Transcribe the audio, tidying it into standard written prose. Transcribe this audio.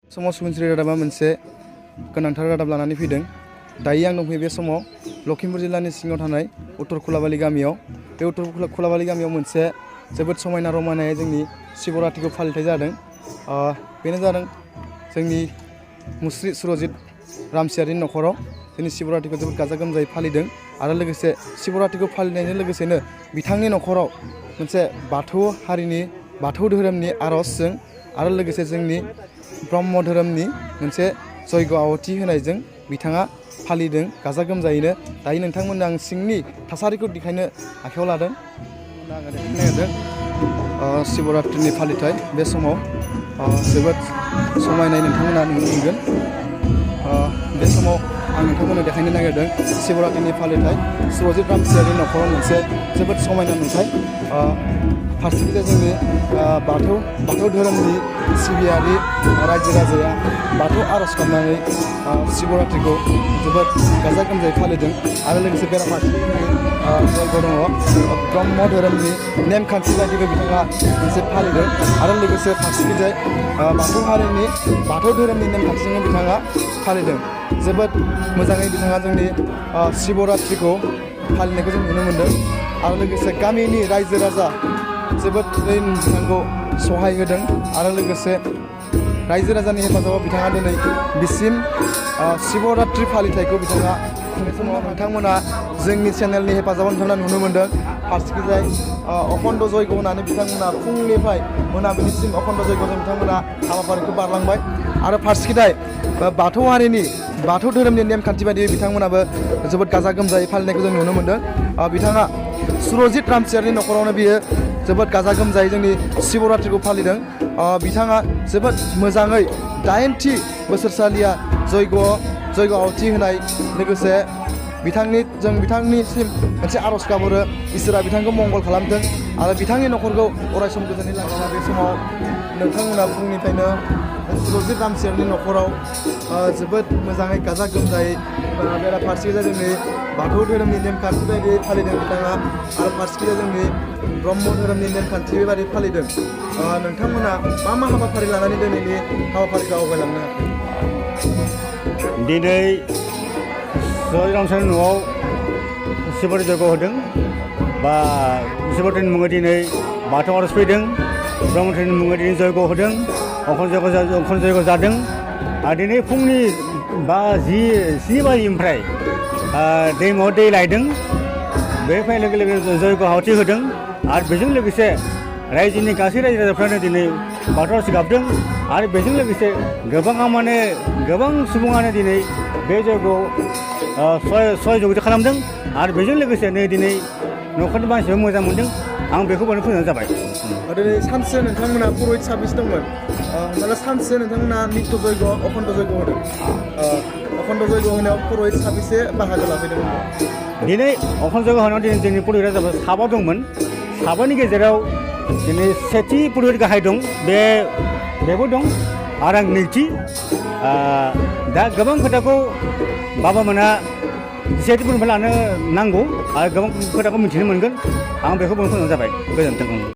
समाव सुबुंस्रि रादाबा मोनसे गोनांथार रादाब लानानै फैदों। दायो आं दंफैयो बे समाव लखिमपुर जिल्लानि सिङाव थानाय उत्तर खुलाबालि गामियाव। बे उत्तर खुलाबालि गामियाव मोनसे जोबोद समायना रमायनायै जोंनि शिवरात्रिखौ फालिथाय जादों। बेनो जादों जोंनि मुस्रि सुरजित रामसियारिनि नखराव जोंनि शिवरात्रिखौ जोबोद गाजा गोमजायै फालिदों आरो लोगोसे शिवरात्रिखौ फालिनायजों लोगोसेनो बिथांनि नखराव मोनसे बाथौ हारिनि बाथौ धोरोमनि आरजजों आरो लोगोसे जोंनि ब्रह्म धोरोमनि मोनसे जयग आवथि होनायजों बिथाङा फालिदों गाजा गोमजायैनो। दायो नोंथांमोननो आं सिंनि थासारिखौ देखायनो आखायाव लादों। आङो देखायनो नागिरदों शिवरात्रिनि फालिथाय बे समाव जोबोद समायनाय नोंथांमोना नुनो मोनगोन। बे समाव आं नोंथांमोननो देखायनो नागिरदों शिवरात्रिनि फालिथाय सुरजित रामसियारिनि नखराव मोनसे जोबोद समायना नुथाय। फारसेथिं जोंनि बाथौ धोरोमनि सिबियारि रायजो राजाया बाथौ आरज गाबनानै शिवरात्रिखौ जोबोद गाजा गोमजायै फालिदों आरो लोगोसे बेराफारसेथिं जयग दङ ब्रह्म धोरोमनि नेमखान्थि बायदिबो बिथाङा मोनसे फालिदों आरो लोगोसे फारसेथिंजाय बाथौ हारिनि बाथौ धोरोमनि नेमखान्थिजोंनो बिथाङा फालिदों। जोबोद मोजाङै बिथाङा जोंनि शिवरात्रिखौ फालिनायखौ जों नुनो मोन्दों आरो लोगोसे गामिनि रायजो राजा जोबोदै बिथांखौ सहाय होदों आरो लोगोसे रायजो राजानि हेफाजाबाव बिथाङा दिनै बिसिम शिवरात्रि फालिथायखौ बिथाङा खुंनाय समाव नोंथांमोना जोंनि चेनेलनि हेफाजाबाव नोंथांमोना नुनो मोन्दों। फारसेथिंजाय अखण्ड जयग होनानै बिथांमोना फुंनिफ्राय मोनाबिलिसिम अखण्ड जयगजों बिथांमोना हाबाफारिखौ बारलांबाय आरो फारसेथिंजाय बाथौ हारिनि बाथौ धोरोमनि नेमखान्थि बायदियै बिथांमोनाबो जोबोद गाजा गोमजायै फालिनायखौ जों नुनो मोन्दों। बिथाङा सुरजित रामसियारिनि नखरावनो बियो जोबोद गाजा गोमजायै जोंनि शिवरात्रिखौ फालिदों। बिथाङा जोबोद मोजाङै 8थि बोसोरसालिया जयग आवथि होनाय लोगोसे बिथांनिसिम मोनसे आरज गाबहरो इसोरा बिथांखौ मंगल खालामथों आरो बिथांनि नखरखौ अरायसम गोजोनै लाखिना बे समाव नोंथांमोना फुंनिफ्रायनो सुरजित रामसियारिनि नखराव जोबोद मोजाङै गाजा गोमजायै बेराफारसेथिं जोंनि बाथौ धोरोमनि नेमखान्थि बायदि फालिदों बिथाङा आरो फारसेथिं जोंनि ब्रह्म धोरोमनि नेमखान्थि बेबायदि फालिदों। नोंथांमोना मा हाबाफारि लानानै दिनैनि हाबाफारिखौ आवगायलांनो हाखो? दिनै सुरजित रामसियारिनि न'आव शिवरात्रि जयग होदों बा शिवरात्रिनि मुङै दिनै बाथौ आरज फैदों, ब्रह्म धोरोमनि मुङै दिनै जयग होदों, अखण्ड जयग जादों आरो दिनै फुंनि 7 बाजिनिफ्राय दैमायाव दै लायदों। बे फैनाय लोगो लोगो जयग आवथि होदों आरो बेजों लोगोसे रायजोनि गासै रायजो राजाफ्रानो दिनै बाथौ आरज गाबदों आरो बेजों लोगोसे गोबां सुबुङानो दिनै बे जयगआव सहजुगिता खालामदों आरो बेजों लोगोसे नै दिनै नखरनि मानसिफ्रा मोजां मोनदों। आं बेखौ बावनो फोजोबनाय जाबाय। दिनै सानसे नोंथांमोना पुरहित साबेसे दंमोन? होमब्ला सानसे नोंथांमोना नित्य जयग अखण्ड जयग होदों। अखण्ड जयग होनायाव पुरहित साबेसे बाहागो लाफैदोंमोन? दिनै अखण्ड जयग होनायाव दिनै जोंनि पुरहितआ जाबाय 7 दंमोन। 7नि गेजेराव दिनै सेथि पुरहित गाहाय दं, बेबो दं आरो आं नैथि। दा गोबां खोथाखौ बाबामोना सेथिफोरनिफ्राय लानो नांगौ आरो गोबां खोथाखौ मिथिनो मोनगोन। आं बेखौ बुंनो फोजोबनाय जाबाय। गोजोन्थों।